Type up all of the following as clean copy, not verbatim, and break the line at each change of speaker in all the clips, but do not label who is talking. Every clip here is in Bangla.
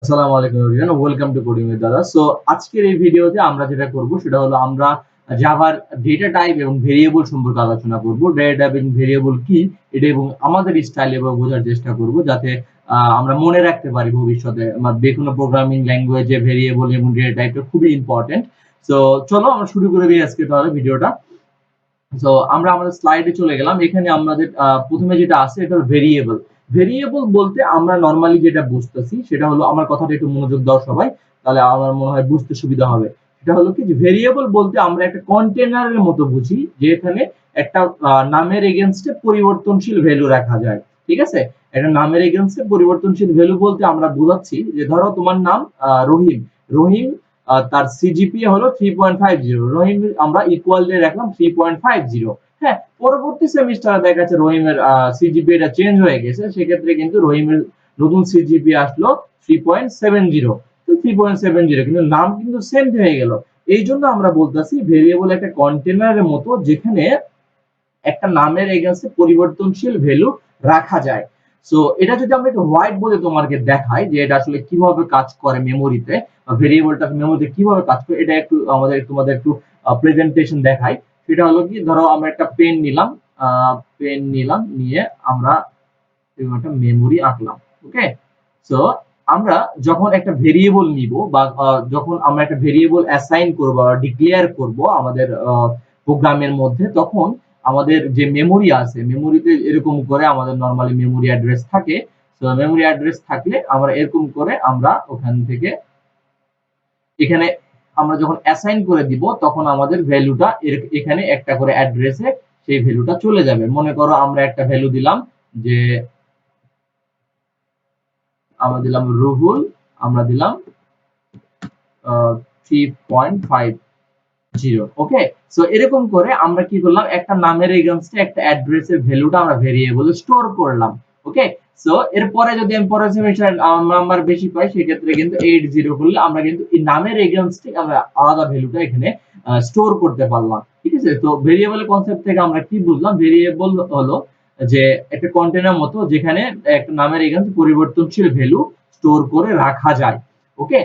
আসসালামু আলাইকুম everyone, welcome to coding with দাদা। সো আজকের এই ভিডিওতে আমরা যেটা করব সেটা হলো আমরা জাভার ডেটা টাইপ এবং ভেরিয়েবল সম্পর্কে আলোচনা করব। ডেটা টাইপ এবং ভেরিয়েবল কি এটা এবং আমাদের স্টাইলে বোঝার চেষ্টা করব যাতে আমরা মনে রাখতে পারি ভবিষ্যতে যে কোনো প্রোগ্রামিং ল্যাঙ্গুয়েজে ভেরিয়েবল এবং ডেটা টাইপটা খুবই ইম্পর্টেন্ট। সো চলো আমরা শুরু করে দিই আজকে তাহলে ভিডিওটা। সো আমরা আমাদের স্লাইডে চলে গেলাম। এখানে আমাদের প্রথমে যেটা আছে এটা হলো ভেরিয়েবল। ভেরিয়েবল বলতে আমরা নরমালি যেটা বুঝতেছি সেটা হলো, আমার কথাটা একটু মনোযোগ দাও সবাই, তাহলে আমার মনে হয় বুঝতে সুবিধা হবে। সেটা হলো কি যে ভেরিয়েবল বলতে আমরা একটা কন্টেনারের মতো বুঝি, যেখানে একটা নামের এগেইনস্টে পরিবর্তনশীল ভ্যালু রাখা যায়। ঠিক আছে, একটা নামের এগেইনস্টে পরিবর্তনশীল ভ্যালু বলতে আমরা বোঝাচ্ছি যে ধরো তোমার নাম রহিম। রহিম তার সিজিপিএ হলো 3.50। রহিম আমরা ইকুয়াল দিয়ে রাখলাম 3.50। হ্যাঁ, পরবর্তী সেমিস্টারে দেখা যাচ্ছে রহিমের সিজিপিএটা চেঞ্জ হয়ে গেছে, সেক্ষেত্রে কিন্তু রহিমের নতুন সিজিপিএ আসলো 3.70। তো 3.70 কিন্তু নাম কিন্তু সেম হয়ে গেল। এই জন্য আমরা বলতেছি ভেরিয়েবল একটা কন্টেনারের মতো, যেখানে একটা নামের এগেইনস্টে পরিবর্তনশীল ভ্যালু রাখা যায়। সো এটা যদি আমরা একটু হোয়াইট বোর্ডে তোমাকে দেখাই যে এটা আসলে কিভাবে কাজ করে মেমোরিতে, ভেরিয়েবলটা মেমোরিতে কিভাবে কাজ করে, এটা একটু তোমাদের একটু প্রেজেন্টেশন দেখাই। সেটা হলো কি, ধরো আমরা একটা পেন নিলাম, নিয়ে আমরা একটা মেমোরি আঁকলাম। ওকে, সো আমরা যখন একটা ভেরিয়েবল নিব বা যখন আমরা একটা ভেরিয়েবল অ্যাসাইন করব বা ডিক্লেয়ার করব আমাদের প্রোগ্রামের মধ্যে, তখন আমাদের যে মেমোরি আছে, মেমোরিতে এরকম করে আমাদের নরমালি মেমোরি অ্যাড্রেস থাকে। তো মেমোরি অ্যাড্রেস থাকলে আমরা এরকম করে আমরা ওখান থেকে এখানে আমরা যখন অ্যাসাইন করে দিব তখন আমাদের ভ্যালুটা এখানে একটা করে অ্যাড্রেসে সেই ভ্যালুটা চলে যাবে। মনে করো আমরা একটা ভ্যালু দিলাম যে আমরা দিলাম রুহুল, আমরা দিলাম 3.50। ওকে, সো এরকম করে আমরা কি করলাম, একটা নামের এগেইনস্টে একটা অ্যাড্রেসের ভ্যালুটা আমরা ভেরিয়েবলে স্টোর করলাম। ওকে, সো এরপরে যদি আমি পরের সেমিস্টার নাম্বার বেশি পাই, সেক্ষেত্রে কিন্তু 80 করলে আমরা কিন্তু এই নামের এগেইনস্টে আমরা আলাদা ভ্যালুটা এখানে স্টোর করতে পারলাম। ঠিক আছে, তো ভেরিয়েবলের কনসেপ্ট থেকে আমরা কি বুঝলাম, ভেরিয়েবল হলো যে একটা কন্টেনার মতো, যেখানে একটা নামের এগেইনস্টে পরিবর্তনশীল ভ্যালু স্টোর করে রাখা যায়। ওকে,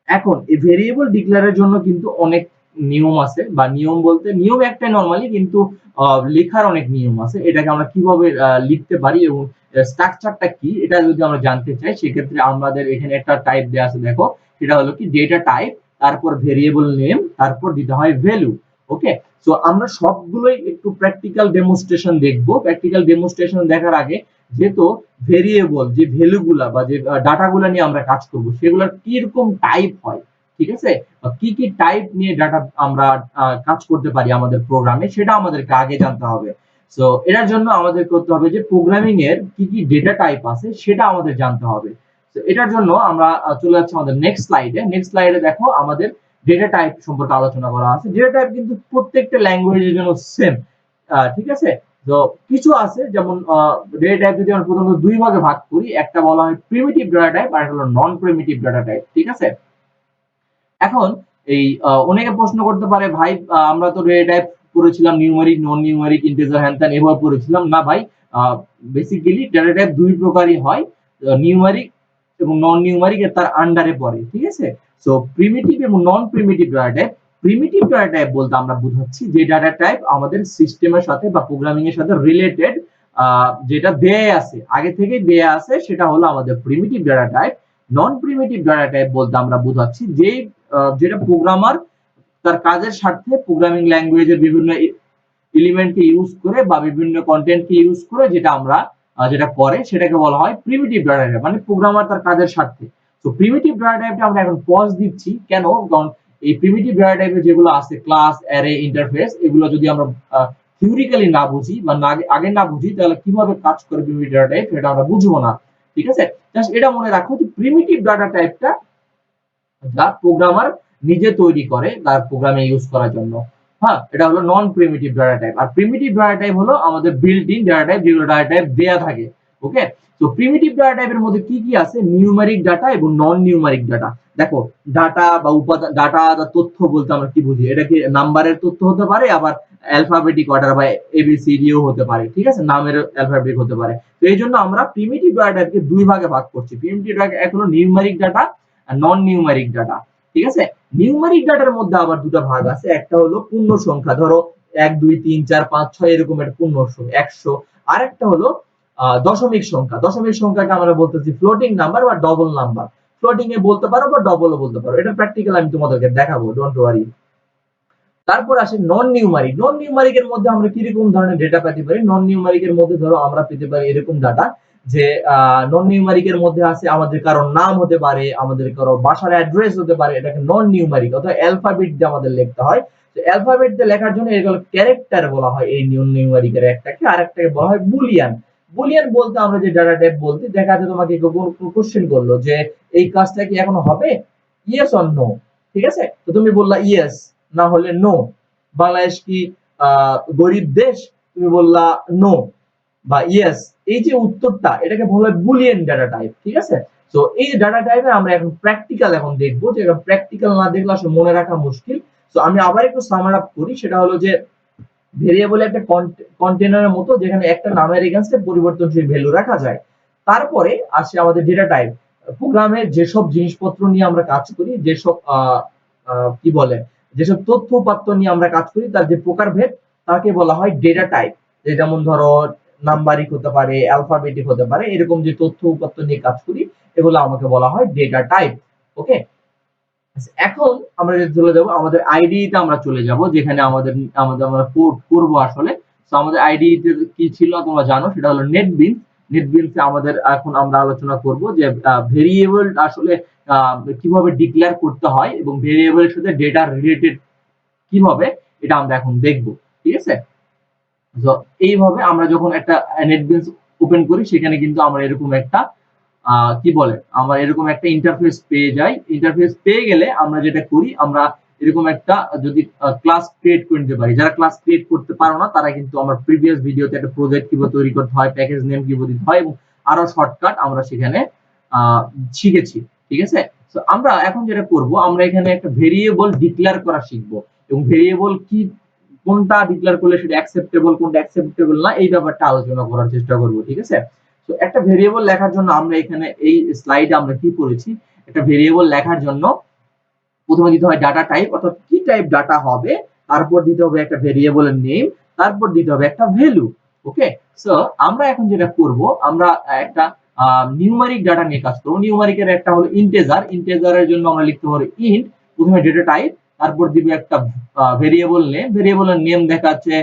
এখন এই ভেরিয়েবল ডিক্লেয়ারের জন্য কিন্তু অনেক নিয়ম আছে, বা নিয়ম বলতে নিয়ম একটাই নরমালি, কিন্তু লেখার অনেক নিয়ম আছে। এটাকে আমরা কিভাবে লিখতে পারি এবং স্ট্রাকচারটা কি, এটা যদি আমরা জানতে চাই, সেক্ষেত্রে আমাদের এখানে একটা টাইপ দেওয়া আছে, দেখো সেটা হলো কি ডেটা টাইপ, তারপর ভেরিয়েবল নেম, তারপর দিতে হয় ভ্যালু। ওকে, সো আমরা সবগুলোই একটু প্র্যাকটিক্যাল ডেমনস্ট্রেশন দেখবো। প্র্যাকটিক্যাল ডেমনস্ট্রেশন দেখার আগে, যেহেতু ভেরিয়েবল যে ভ্যালুগুলা বা যে ডাটাগুলা নিয়ে আমরা কাজ করব, সেগুলোর কিরকম টাইপ হয়, ঠিক আছে, কি কি টাইপ নিয়ে ডাটা আমরা কাজ করতে পারি আমাদের প্রোগ্রামে, সেটা আমাদেরকে আগে জানতে হবে। সো এটার জন্য আমাদের করতে হবে যে প্রোগ্রামিং এর কি কি ডেটা টাইপ আছে সেটা আমাদের জানতে হবে। তো এটার জন্য আমরা চলে যাচ্ছি আমাদের নেক্সট স্লাইডে। নেক্সট স্লাইডে দেখো আমাদের ডেটা টাইপ সম্পর্কে আলোচনা করা আছে। ডেটা টাইপ কিন্তু প্রত্যেকটা ল্যাঙ্গুয়েজের জন্য সেম। ঠিক আছে, তো কিছু আছে যেমন ডেটা টাইপ যদি আমরা প্রথমত দুই ভাগে ভাগ করি, একটা বলা হয় প্রিমিটিভ ডেটা টাইপ আর একটা হলো নন প্রিমিটিভ ডেটা টাইপ। ঠিক আছে, এখন এই অনেকে প্রশ্ন করতে পারে, ভাই আমরা তো ডেটা টাইপ করেছিলাম নিউমেরিক, নন নিউমেরিক, ইন্টিজার, হ্যান ত্যান এভাবে করেছিলাম না ভাই। বেসিক্যালি ডেটা টাইপ দুই প্রকারই হয়, নিউমেরিক এবং নন নিউমেরিক এর তার আন্ডারে পড়ে। ঠিক আছে, সো প্রিমিটিভ এবং non primitive data type. Primitive data type বলতে আমরা বুঝাচ্ছি যে ডেটা টাইপ আমাদের সিস্টেমের সাথে বা প্রোগ্রামিং এর সাথে রিলেটেড, যেটা দেয়া আছে, আগে থেকেই দেয়া আছে, সেটা হলো আমাদের প্রিমিটিভ ডেটা টাইপ। নন প্রিমিটিভ ডেটা টাইপ বলতে আমরা বুঝাচ্ছি যেটা প্রোগ্রামার তার কাজের স্বার্থে প্রোগ্রামিং ল্যাঙ্গুয়েজের বিভিন্ন এলিমেন্টকে ইউজ করে বা বিভিন্ন কন্টেন্টকে ইউজ করে যেটা করে, সেটাকে বলা হয় প্রিমিটিভ ডেটা টাইপ, মানে প্রোগ্রামার তার কাজের স্বার্থে। তো প্রিমিটিভ ডেটা টাইপটা আমরা এখন পজ দিচ্ছি কেন, কারণ এই প্রিমিটিভ ডেটা টাইপে যেগুলো আছে, ক্লাস, অ্যারে, ইন্টারফেস, এগুলো যদি আমরা থিওরিক্যালি না বুঝি বা আগে না বুঝি, তাহলে কিভাবে কাজ করে প্রিমিটিভ ডেটা টাইপ সেটা আমরা বুঝবো না। ঠিক আছে, জাস্ট এটা মনে রাখো যে প্রিমিটিভ ডেটা টাইপটা যা প্রোগ্রামার নিজে তৈরি করে তার প্রোগ্রামে ইউজ করার জন্য। হ্যাঁ, এটা হলো নন প্রিমিটিভ ডেটা টাইপ। আর প্রিমিটিভ ডেটা টাইপ হলো আমাদের বিল্ট ইন ডেটা টাইপ, যেগুলো ডেটা টাইপ দেয়া থাকে। ওকে, তো প্রিমিটিভ ডেটা টাইপের মধ্যে কি কি আছে, নিউমেরিক ডাটা এবং নন নিউমেরিক ডাটা। দেখো ডাটা বা উপাদান, ডাটা বা তথ্য বলতে আমরা কি বুঝি, এটা কি নাম্বারের তথ্য হতে পারে, আবার অ্যালফাবেটিক অর্ডার বা এবিসিডিও হতে পারে, ঠিক আছে, নামের অ্যালফাবেটিক হতে পারে। তো এই জন্য আমরা প্রিমিটিভ ডাটাকে দুই ভাগে ভাগ করছি। প্রিমিটিভ ডাটা এক হলো নিউমেরিক ডাটা আর নন নিউমেরিক ডাটা, ঠিক আছে। নিউমেরিক ডাটার মধ্যে আবার দুটো ভাগ আছে, একটা হলো পূর্ণ সংখ্যা, ধরো 1 2 3 4 5 6 এরকম একটা পূর্ণ সংখ্যা 100। আরেকটা হলো দশমিক সংখ্যা। দশমিক সংখ্যাকে আমরা বলতেছি ফ্লোটিং নাম্বার বা ডবল নাম্বার। ফ্লোটিং এ বলতে পারো বা ডবলও বলতে পারো, এটা প্র্যাকটিক্যাল আমি তোমাদেরকে দেখাবো, ডোন্ট ওয়ারি। তারপর আসে নন নিউমারিক। নন নিউমারিক এর মধ্যে আমরা কিরকম ধরনের ডেটা পেতে পারি? নন নিউমারিক এর মধ্যে ধরো আমরা পেতে পারি এরকম ডাটা যে নন নিউমারিক এর মধ্যে আছে আমাদের কারো নাম হতে পারে, আমাদের কারো বাসার অ্যাড্রেস হতে পারে, এটাকে নন নিউমারিক অর্থাৎ অ্যালফাবেট দিয়ে আমাদের লিখতে হয়। তো অ্যালফাবেট দিয়ে লেখার জন্য এগুলো ক্যারেক্টার বলা হয় এই নন নিউমারিক এর একটাকে, আরেকটাকে বলা হয় বুলিয়ান। বুলিয়ান বলতে আমরা যে ডাটা টাইপ বলতে, দেখা যাচ্ছে তোমাকে কোশ্চেন করলো যে এই কাজটা কি এখনো হবে, ইয়েস অর নো, ঠিক আছে, তো তুমি বললা ইয়েস, না হলে নো। বাংলাদেশ কি গরিব দেশ, তুমি বললা নো বা ইয়েস। এই যে উত্তরটা, এটাকে বলা হয় বুলিয়ান ডাটা টাইপ, ঠিক আছে। তো এই ডাটা টাইপে আমরা এখন প্র্যাকটিক্যাল এখন দেখবো, যে প্র্যাকটিক্যাল না দেখলে আসলে মনে রাখা মুশকিল। তো আমি আবার একটু সামার আপ করি, সেটা হলো যে ভেরিয়েবল একটা কন্টেনারের মতো, যেখানে একটা নামের এগেইনস্টে পরিবর্তনশীল ভ্যালু রাখা যায়। তারপরে আসে আমাদের ডেটা টাইপ। প্রোগ্রামের যেসব জিনিসপত্র নিয়ে আমরা কাজ করি, যেসব কি বলে, যেসব তথ্য উপাত্ত নিয়ে আমরা কাজ করি, তার যে প্রকারভেদ, তাকে বলা হয় ডেটা টাইপ। যেমন ধরো নাম্বারিক হতে পারে, অ্যালফাবেটিক হতে পারে, এরকম যে তথ্য উপাত্ত নিয়ে কাজ করি, এগুলো আমাকে বলা হয় ডেটা টাইপ। ওকে, এখন আমরা চলে যাব আমাদের আইডিতে, আমরা চলে যাব যেখানে আমাদের আমাদের আমরা কোড করব আসলে। তো আমাদের আইডিতে কি ছিল তোমরা জানো, সেটা হলো নেটবিনস। নেটবিনসে আমাদের এখন আমরা আলোচনা করব যে ভেরিয়েবল আসলে কিভাবে ডিক্লেয়ার করতে হয় এবং ভেরিয়েবলের সাথে ডেটা রিলেটেড কিভাবে, এটা আমরা এখন দেখব, ঠিক আছে। তো এইভাবে আমরা যখন একটা নেটবিনস ওপেন করি, সেখানে কিন্তু আমরা এরকম একটা কি বলে, আমরা এরকম একটা ইন্টারফেস পেয়ে যাই। ইন্টারফেস পেয়ে গেলে আমরা যেটা করি, আমরা এরকম একটা যদি ক্লাস ক্রিয়েট করে নিতে পারি। যারা ক্লাস ক্রিয়েট করতে পারো না, তারা কিন্তু আমার প্রিভিয়াস ভিডিওতে একটা প্রজেক্ট কিভাবে তৈরি করতে হয়, প্যাকেজ নেম কিভাবে দিতে হয় এবং আরো শর্টকাট আমরা সেখানে শিখেছি, ঠিক আছে। তো আমরা এখন যেটা করব, আমরা এখানে একটা ভেরিয়েবল ডিক্লেয়ার করা শিখবো এবং ভেরিয়েবল কি, কোনটা ডিক্লেয়ার করলে সেটা অ্যাকসেপ্টেবল, কোনটা অ্যাকসেপ্টেবল না, এই ব্যাপারটা আলোচনা করার চেষ্টা করব, ঠিক আছে। তো একটা ভেরিয়েবল লেখার জন্য আমরা এখানে এই স্লাইডে আমরা কি করেছি, একটা ভেরিয়েবল লেখার জন্য প্রথমে দিতে হয় ডাটা টাইপ, অর্থাৎ কি টাইপ ডাটা হবে, তারপর দিতে হবে একটা ভেরিয়েবলের নেম, তারপর দিতে হবে একটা ভ্যালু। ওকে, সো আমরা এখন যেটা করব, আমরা একটা নিউমারিক ডাটা নিয়ে কাজ করব। নিউমারিকের একটা হলো ইন্টেজার। ইন্টেজারের জন্য আমরা লিখতে পারি ইন্ট, প্রথমে ডেটা টাইপ, তারপর দিবে একটা ভেরিয়েবল নেম। ভেরিয়েবলের নেম দেখাচ্ছে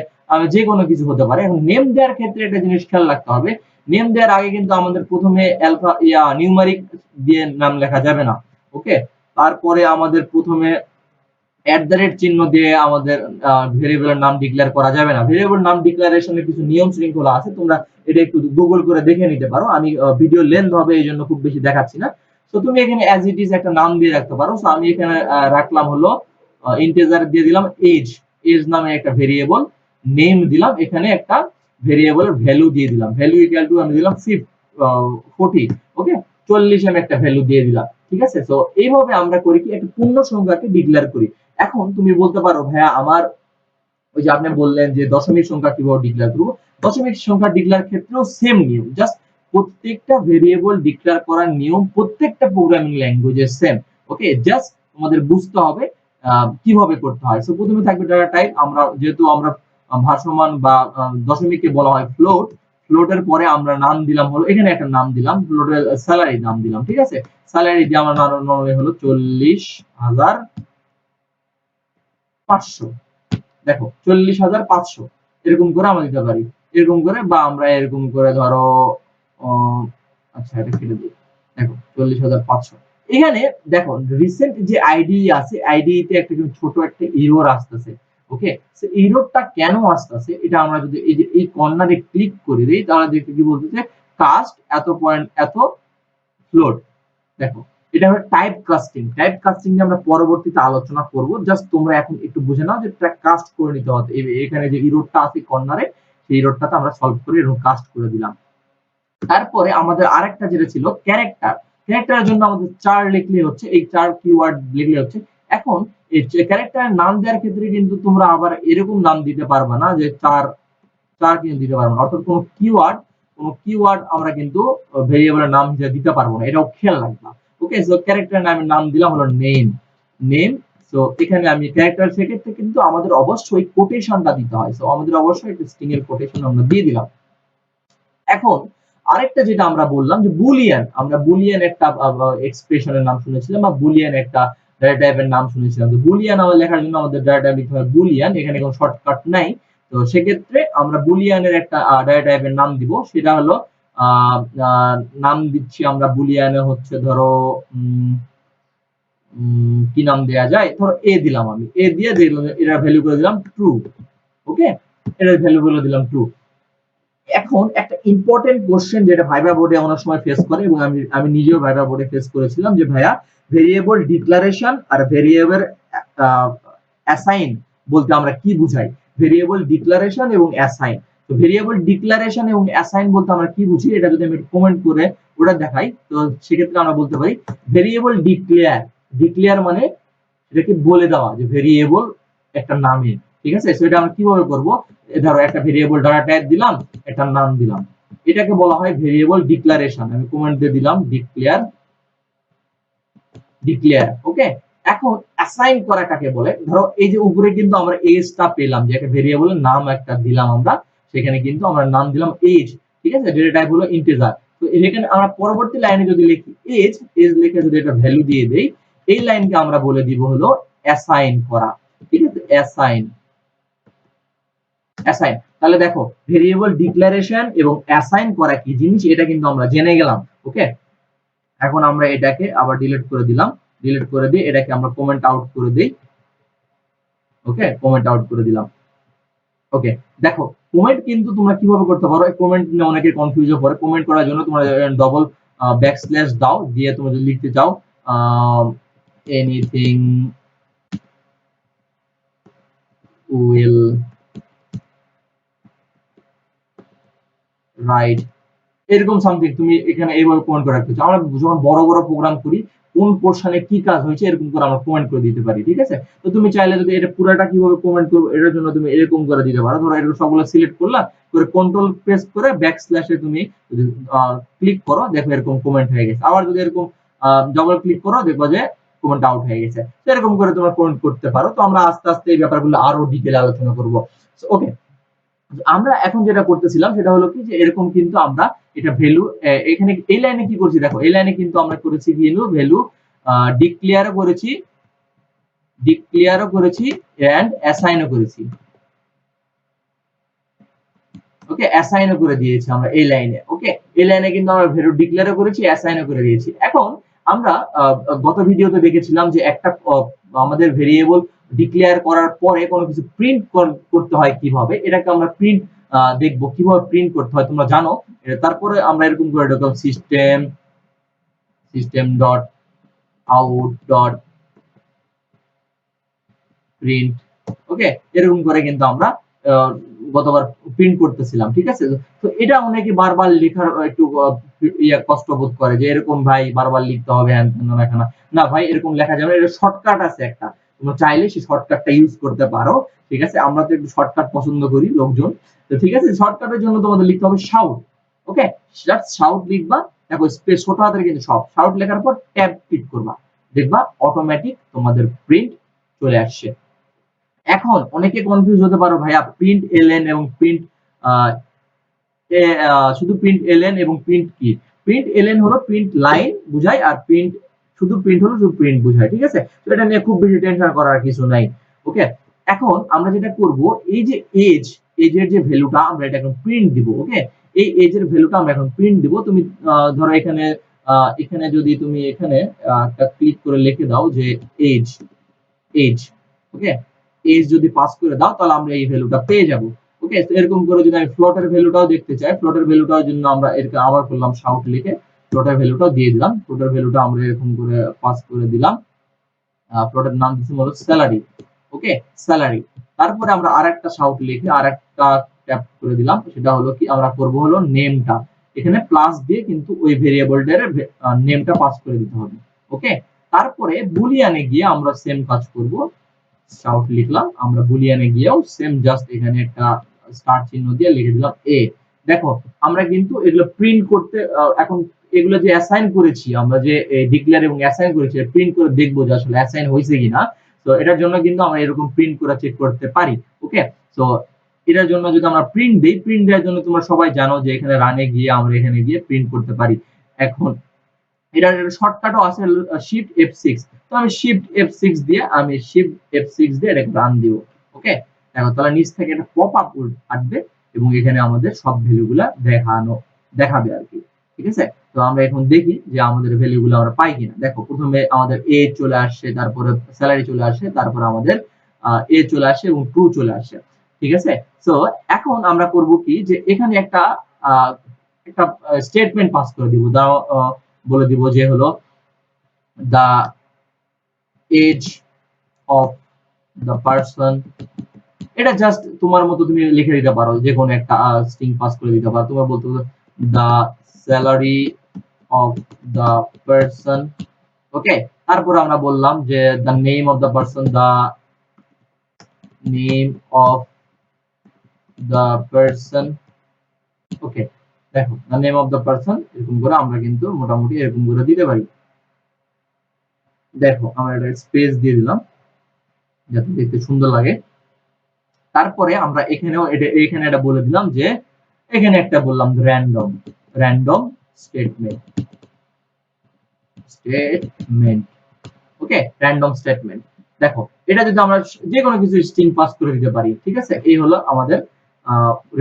যে কোনো কিছু হতে পারে। এখন নেম দেওয়ার ক্ষেত্রে একটা জিনিস খেয়াল রাখতে হবে, নেম দেওয়ার আগে কিন্তু আমাদের প্রথমে অ্যালফা নিউমারিক দিয়ে নাম লেখা যাবে না। ওকে, তারপরে আমাদের প্রথমে চিহ্ন দিয়ে আমাদের ভেরিয়েবলের নাম ডিক্লেয়ার করা যাবে না। ভেরিয়েবল নাম ডিক্লারেশনের কিছু নিয়ম শৃঙ্খলা আছে, তোমরা এটা একটু গুগল করে দেখে নিতে পারো। আমি ভিডিও লেন্থ হবে এই জন্য খুব বেশি দেখাচ্ছি না। তো তুমি এখানে অ্যাজ ইট ইজ একটা নাম দিয়ে রাখতে পারো। তো আমি এখানে রাখলাম হলো ইন্টিজার দিয়ে দিলাম এজ। এজ নামে একটা ভেরিয়েবল নেম দিলাম, এখানে একটা ভেরিয়েবলের ভ্যালু দিয়ে দিলাম, ভ্যালু ইকুয়াল টু আমি দিলাম 40। ওকে, 40 আমি একটা ভ্যালু দিয়ে দিলাম, ঠিক আছে। তো এইভাবে আমরা করি কি, একটা পূর্ণ সংখ্যাকে ডিক্লেয়ার করি। এখন তুমি বলতে পারো ভাইয়া আমার, ওই যে আপনি বললেন যে দশমিক সংখ্যা কিভাবে ডিক্লেয়ার করবো, দশমিক সংখ্যা ডিক্লেয়ার ক্ষেত্রেও সেম নিয়ম, জাস্ট প্রত্যেকটা ভেরিয়েবল ডিক্লেয়ার করার নিয়ম প্রত্যেকটা প্রোগ্রামিং ল্যাঙ্গুয়েজের সেম। ওকে, জাস্ট তোমাদের বুঝতে হবে কিভাবে করতে হয়। সো প্রথমে থাকবে ডাটা টাইপ। আমরা যেহেতু আমরা ভাসমান বা দশমিককে বলা হয় ফ্লোট, ফ্লোটের পরে আমরা নাম দিলাম হলো, এখানে একটা নাম দিলাম ফ্লোটের স্যালারি নাম দিলাম, ঠিক আছে। স্যালারি দিয়ে আমরা নাম হলো 40,500। দেখো 40,500 এরকম করে আমরা দিতে পারি, এরকম করে, বা আমরা এরকম করে ধরো আচ্ছা এটা কেটে দিই। দেখো 40,500 এখানে দেখো রিসেন্ট যে আইডি আছে, আইডিতে একটা ছোট একটা এরর আসতেছে। ওকে, সো এররটা কেন আসতেছে, এটা আমরা যদি এই যে এই কর্নারে ক্লিক করে দিই, তাহলে দেখতে কি বলতেছে, কাস্ট এত পয়েন্ট এত ফ্লোট। দেখো এটা হলো টাইপ কাস্টিং। টাইপ কাস্টিং নিয়ে আমরা পরবর্তীতে আলোচনা করব, জাস্ট তোমরা এখন একটু বুঝে নাও যে কাস্ট করে নিতে হবে। এখানে যে ইরোডটা আছে কর্নারে, সেই ইরোডটাতে আমরা সলভ করে এরকম কাস্ট করে দিলাম। তারপরে আমাদের আরেকটা যেটা ছিল ক্যারেক্টার। ক্যারেক্টারের জন্য আমাদের 4 লিখলে হচ্ছে, এই 4 কিওয়ার্ড লিখলে হচ্ছে। এখন এই ক্যারেক্টারের নাম দেওয়ার ক্ষেত্রে কিন্তু তোমরা আবার এরকম নাম দিতে পারবা না যে 4 কিন্তু দিতে পারবো না, অর্থাৎ কোন কিওয়ার্ড আমরা কিন্তু ভেরিয়েবলের নাম হিসেবে দিতে পারবো না, এটাও খেয়াল রাখবা। ওকে, সো ক্যারেক্টারের নাম দিলাম হলো নেম। সো এখানে আমি ক্যারেক্টার সেক্ষেত্রে কিন্তু আমাদের অবশ্যই কোটেশনটা দিতে হয়, সো আমাদের অবশ্যই একটা স্ট্রিং এর কোটেশন আমরা দিয়ে দিলাম। এখন আরেকটা যেটা আমরা বললাম যে বুলিয়ান, আমরা বুলিয়ান একটা এক্সপ্রেশনের নাম শুনেছিলাম, বা বুলিয়ান একটা ডেটা টাইপের নাম শুনেছিলাম। তো বুলিয়ান লেখার জন্য আমাদের ডেটা টাইপ লিখতে হয় বুলিয়ান, এখানে কোনো শর্টকাট নাই। তো সেক্ষেত্রে আমরা বুলিয়ানের একটা ডেটা টাইপের নাম দিব, সেটা হলো নাম দিচ্ছি আমরা বুলিয়ানে হচ্ছে ধরো কি নাম দেয়া যায়, ধরো এ দিলাম, আমি এ দিয়ে দিলাম, এটার ভ্যালু করে দিলাম ট্রু। ওকে, এটার ভ্যালু করে দিলাম ট্রু। এখন একটা ইম্পর্টেন্ট কোশ্চেন যেটা ভাইবা বোর্ডে অনেক সময় ফেস করে, এবং আমি নিজেও ভাইবা বোর্ডে ফেস করেছিলাম, যে ভাইয়া ভেরিয়েবল ডিক্লারেশন আর ভেরিয়েবল অ্যাসাইন বলতে আমরা কি বুঝাই, ভেরিয়েবল ডিক্লারেশন এবং অ্যাসাইন। তো ভেরিয়েবল ডিক্লারেশন এবং অ্যাসাইন বলতে আমরা কি বুঝি, এটা যদি আমি কমেন্ট করে ওটা দেখাই, তো সেক্ষেত্রে আমরা বলতে পারি ভেরিয়েবল ডিক্লেয়ার মানে এটাকে বলে দেওয়া যে ভেরিয়েবল একটা নামে, ঠিক আছে। সেটা আমরা কিভাবে করব, ধরো একটা ভেরিয়েবল ডাটা টাইপ দিলাম, একটা নাম দিলাম, এটাকে বলা হয় ভেরিয়েবল ডিক্লারেশন। আমি কমেন্ট দিয়ে দিলাম ডিক্লেয়ার। ওকে, এখন অ্যাসাইন করা কাকে বলে, ধরো এই যে উপরে কিন্তু আমরা এজটা পেলাম, যে একটা ভেরিয়েবলের নাম একটা দিলাম আমরা, সেখানে কিন্তু আমরা নাম দিলাম এজ, ঠিক আছে, ডেটা টাইপ হলো ইন্টিজার। তো এখানে আমরা পরবর্তী লাইনে যদি লিখি এজ লিখে যদি এটা ভ্যালু দিয়ে দেই, এই লাইনকে আমরা বলে দিব হলো অ্যাসাইন করা, ঠিক আছে, অ্যাসাইন। তাহলে দেখো ভেরিয়েবল ডিক্লারেশন এবং অ্যাসাইন করা কি জিনিস, এটা কিন্তু আমরা জেনে গেলাম। ওকে, এখন আমরা এটাকে আবার ডিলিট করে দিলাম, ডিলিট করে দিয়ে এটাকে আমরা কমেন্ট আউট করে দেই। ওকে, কমেন্ট আউট করে দিলাম। ওকে, দেখো কমেন্ট কিন্তু তোমরা কিভাবে করতে পারো, এই কমেন্ট নিয়ে অনেকে কনফিউজ হয়ে পড়ে। কমেন্ট করার জন্য তোমরা ডবল ব্যাকস্ল্যাশ দাও, দিয়ে তোমরা যদি লিখতে চাও এনিথিং উইল রাইট, এরকম সামথিং তুমি এখানে এইভাবে কমেন্ট করে রাখতে চাও। আমরা যখন বড় বড় প্রোগ্রাম করি, কোন পোর্শনে কি কাজ হয়েছে এরকম করে আমরা কমেন্ট করে দিতে পারি, ঠিক আছে। তো তুমি চাইলে যদি এটা পুরোটা কিভাবে কমেন্ট করবো, এটার জন্য তুমি এরকম করে দিতে পারো। ধরো এটা সবগুলো সিলেক্ট করলা, করে কন্ট্রোল প্রেস করে ব্যাকস্ল্যাশে তুমি ক্লিক করো, দেখো এরকম কমেন্ট হয়ে গেছে। আবার যদি এরকম ডবল ক্লিক করো, দেখো যে কমেন্ট আউট হয়ে গেছে। তো এরকম করে তোমরা কমেন্ট করতে পারো। তো আমরা আস্তে আস্তে এই ব্যাপারগুলো আরো ডিটেইলে আলোচনা করবো। ওকে, আমরা এখন যেটা করতেছিলাম সেটা হলো কি, যে এরকম কিন্তু আমরা এটা ভ্যালু এখানে এই লাইনে কি করছি, দেখো এই লাইনে কিন্তু আমরা করেছি ভ্যালু ডিক্লেয়ারও করেছি এন্ড অ্যাসাইনও করেছি। ওকে, অ্যাসাইনও করে দিয়েছি আমরা এই লাইনে। ওকে, এই লাইনে কিন্তু আমরা ভ্যালু ডিক্লেয়ারও করেছি, অ্যাসাইনও করে দিয়েছি। এখন আমরা গত ভিডিওতে দেখেছিলাম যে একটা আমাদের ভেরিয়েবল ডিক্লেয়ার করার পরে কোনো কিছু প্রিন্ট করতে হয় কিভাবে, এটাকে আমরা প্রিন্ট দেখবো কিভাবে প্রিন্ট করতে হয়, তোমরা জানো। তারপরে আমরা এরকম করে দেখলাম system dot out dot print. Okay, এরকম করে কিন্তু আমরা গতবার প্রিন্ট করতেছিলাম, ঠিক আছে। তো এটা অনেকে বারবার লেখার একটু কষ্ট বোধ করে, যে এরকম ভাই বারবার লিখতে হবে না ভাই, এরকম লেখা যাবে না, এটা শর্টকাট আছে একটা, তোমরা চাইলে সেই শর্টকাটটা ইউজ করতে পারো, ঠিক আছে। আমরা তো একটু শর্টকাট পছন্দ করি লোকজন, তো ঠিক আছে। শর্টকাটের জন্য তোমাদের লিখতে হবে শাউট। ওকে, শাউট লিখবা, দেখো স্পেস ছোট হাতের কিন্তু সব, শাউট লেখার পর ট্যাব ক্লিক করবা, দেখবা অটোমেটিক তোমাদের প্রিন্ট চলে আসছে। এখন অনেকে কনফিউজ হতে পারো, ভাইয়া প্রিন্ট এলএন এবং প্রিন্ট শুধু প্রিন্ট এলএন এবং প্রিন্ট কি, প্রিন্ট এলএন হলো প্রিন্ট লাইন বুঝায়, আর প্রিন্ট হলো শুধু প্রিন্ট বুঝায়, ঠিক আছে। তো এটা নিয়ে খুব বেশি টেনশন করার কিছু নাই। ওকে, এখন আমরা যেটা করব, এই যে এজের যে ভ্যালুটা আমরা এটা এখন প্রিন্ট দিব। ওকে, এই এজের ভ্যালুটা আমরা এখন প্রিন্ট দিব। তুমি ধরো এখানে যদি তুমি এখানে একটা ক্লিক করে লিখে দাও যে এজ। ওকে, এজ যদি পাস করে দাও, তাহলে আমরা এই ভ্যালুটা পেয়ে যাব। ওকে, তো এরকম করে যদি আমি ফ্লোটের ভ্যালুটাও দেখতে চাই, ফ্লোটের ভ্যালুটার জন্য আমরা এরকম আবার করলাম শাউট লিখে ফ্লোটের ভ্যালুটাও দিয়ে দিলাম। ফ্লোটের ভ্যালুটা আমরা এরকম করে পাস করে দিলাম। ফ্লোটের নাম দিচ্ছি হলো স্যালারি। ওকে, স্যালারি। তারপরে আমরা আরেকটা শাউট লিখে আরেকটা ট্যাপ করে দিলাম, সেটা হলো কি, আমরা করব হলো নেমটা। এখানে প্লাস দিয়ে কিন্তু ওই ভেরিয়েবলটার নেমটা পাস করে দিতে হবে। ওকে, তারপরে বুলিয়ানে গিয়ে আমরা সেম কাজ করব। শাউট লিখলাম, আমরা বুলিয়ানে গিয়েও সেম জাস্ট এখানে একটা স্টার চিহ্ন দিয়ে লিখে দিলাম এ। দেখো আমরা কিন্তু এগুলো প্রিন্ট করতে এখন এগুলো যে অ্যাসাইন করেছি, আমরা যে ডিক্লেয়ার এবং অ্যাসাইন করেছি, প্রিন্ট করে দেখবো যে আসলে অ্যাসাইন হয়েছে কিনা। তো এটার জন্য কিন্তু আমরা এরকম প্রিন্ট করে চেক করতে পারি। ওকে, তো এটার জন্য যদি আমরা প্রিন্ট দেই, প্রিন্ট দেওয়ার জন্য তোমরা সবাই জানো যে এখানে রানে গিয়ে আমরা এখানে গিয়ে প্রিন্ট করতে পারি। এখন এটার শর্টকাটও আছে শিফট F6। তো আমি শিফট F6 দিয়ে এটাকে রান দিব। ওকে, দেখো তাহলে নিচ থেকে একটা পপ আপ আসবে এবং এখানে আমাদের সব ভ্যালুগুলা দেখাবে আর কি। ঠিক আছে, তো আমরা এখন দেখি যে আমাদের ভ্যালুগুলো আমরা পাই কিনা। দেখো প্রথমে আমাদের এ চলে আসছে, তারপরে স্যালারি চলে আসে, তারপরে আমাদের এ চলে আসে এবং 2 চলে আসে। ঠিক আছে, তো এখন আমরা করব কি যে এখানে একটা স্টেটমেন্ট পাস করে দিব। বলে দিব যে হলো the age of the person। এটা জাস্ট তোমার মতো তুমি লিখে দিতে পারো, যে কোনো একটা স্ট্রিং পাস করে দিতে পারো। তোমরা বলতে পারো the salary of the person। ওকে, তারপর আমরা বললাম যে the name of the person, the name of the person। ওকে, দেখো the name of the person এরকম করে আমরা কিন্তু মোটামুটি এরকম করে দিতে পারি। দেখো আমরা এটা স্পেস দিয়ে দিলাম যাতে দেখতে সুন্দর লাগে। তারপরে আমরা এখানেও এখানে এটা বলে দিলাম যে এখানে একটা বললাম র্যান্ডম স্টেটমেন্ট। ওকে, র্যান্ডম স্টেটমেন্ট। দেখো এটা যদি আমরা যে কোনো কিছু স্ট্রিং পাস করে দিতে পারি। ঠিক আছে, এই হলো আমাদের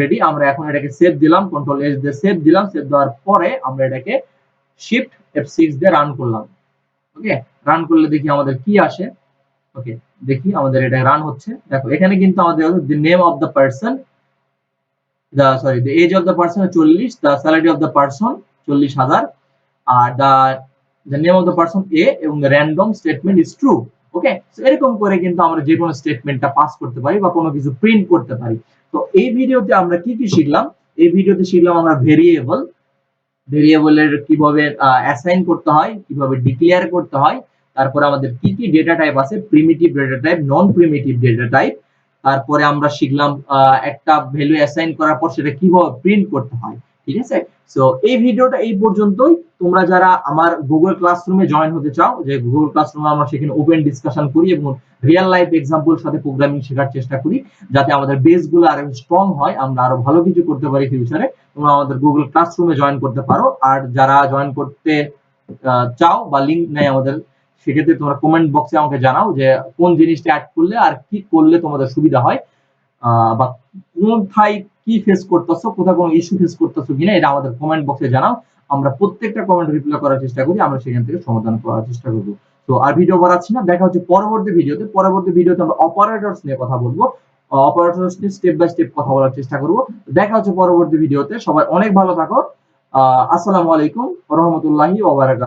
রেডি। আমরা এখন এটাকে সেভ দিলাম, কন্ট্রোল এস দিয়ে সেভ দিলাম। সেভ দেওয়ার পরে আমরা এটাকে শিফট F6 দিয়ে রান করলাম। ওকে, রান করলে দেখি আমাদের কি আসে। ওকে, দেখি আমাদের এটা রান হচ্ছে। দেখো এখানে কিন্তু আমাদের the name of the person, the age of the person 40, the salary of the person 40,000, আর the name of the person A এবং the random statement is true। Okay, so এরকম করে কিন্তু আমরা যে কোনো স্টেটমেন্টটা পাস করতে পারি বা কোনো কিছু প্রিন্ট করতে পারি। তো এই ভিডিওতে আমরা কি কি শিখলাম? এই ভিডিওতে শিখলাম আমরা ভেরিয়েবলের কিভাবে অ্যাসাইন করতে হয়, কিভাবে ডিক্লেয়ার করতে হয়, তারপরে আমাদের কি কি ডেটা টাইপ আছে, প্রিমিটিভ ডেটা টাইপ, নন প্রিমিটিভ ডেটা টাইপ। তারপরে আমরা শিখলাম একটা ভ্যালু অ্যাসাইন করার পর সেটা কিভাবে প্রিন্ট করতে হয়। ঠিক আছে, সো এই ভিডিওটা এই পর্যন্তই। তোমরা যারা আমার গুগল ক্লাসরুমে জয়েন হতে চাও, যে গুগল ক্লাসরুমে আমরা সেখানে ওপেন ডিসকাশন করি এবং রিয়েল লাইফ এক্সাম্পল সাথে প্রোগ্রামিং শেখার চেষ্টা করি, যাতে আমাদের বেস গুলো আরো স্ট্রং হয়, আমরা আরো ভালো কিছু করতে পারি ফিউচারে। তোমরা আমাদের গুগল ক্লাসরুমে জয়েন করতে পারো। আর যারা জয়েন করতে চাও বা লিংক নেই আমাদের, সেক্ষেত্রে তোমরা কমেন্ট বক্সে আমাকে জানাও যে কোন জিনিসটা অ্যাড করলে আর কি করলে তোমাদের সুবিধা হয়, বা কোথায় কি ফেস করতেছো, কোথায় কোনো ইস্যু ফেস করতেছো কিনা, এটা আমাদের কমেন্ট বক্সে জানাও। আমরা প্রত্যেকটা কমেন্ট রিপ্লাই করার চেষ্টা করি, আমরা সেখান থেকে সমাধান করার চেষ্টা করবো। তো আর ভিডিও বাড়াচ্ছি না, দেখা হচ্ছে পরবর্তী ভিডিওতে আমরা অপারেটরস নিয়ে কথা বলবো। অপারেটরস নিয়ে স্টেপ বাই স্টেপ কথা বলার চেষ্টা করব। দেখা হচ্ছে পরবর্তী ভিডিওতে। সবাই অনেক ভালো থাকো। আসসালামু আলাইকুম ওয়া রাহমাতুল্লাহি ওয়া বারাকাতুহু।